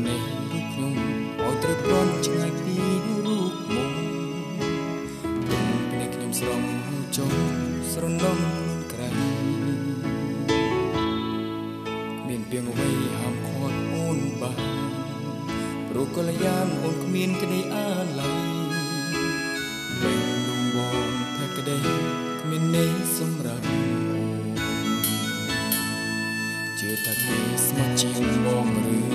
នេះរូបខ្ញុំឲ្យត្រូវប្រន់ឆ្ងាយពីរូបមុំពេលនេះខ្ញុំស្រងចុះស្រណំក្រៃគ្មានពីងអ្វីហាមឃាត់អូនបានព្រោះកល្យានអូនគ្មានក្តីអាឡ័យពេលនោះបងផែក្តីគ្មាននេះសម្រាប់ជឿថាគេស្មោះជាងបងឬ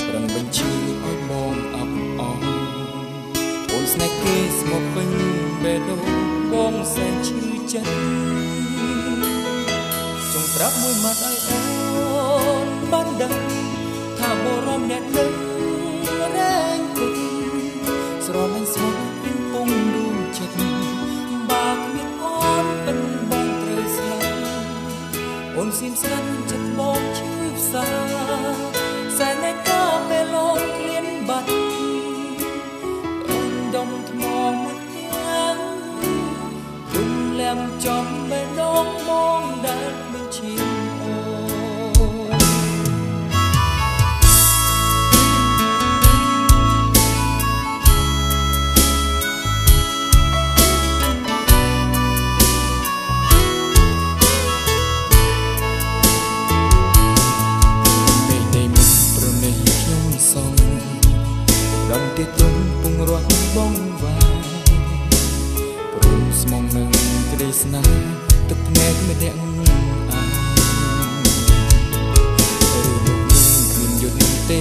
ប្រឹងបញ្ជឿឲ្យបងអាប់អស់អូនស្នេហ៍គេស្មោះពេញបេះដូងបងសែនឈឺចិត្តចង់ប្រាប់មួយម៉ាត់ឲ្យអូនបានដឹងថាបរមអ្នកនឹងរែងគុណស្រលាញ់ស្មោះពេញពុំដួងចិត្តបើគ្មានអូនពិតបងត្រូវស្លាប់អូនសៀមស្ងាត់ចិត្តបងឈឺផ្សាសែនតែក៏ពេលលងគ្លៀនបាត់អូនដុំថ្មមួយទាំងគុំលំចំបេះដូងបងដែលមិនឈាមអូរំទីទុំពងរត់បងវ៉ាព្រមស្មងនឹងក្តីស្នេហ៍ទឹកភ្នែកម្នាក់អាឬលោកគ្មានយុទ្ធទេ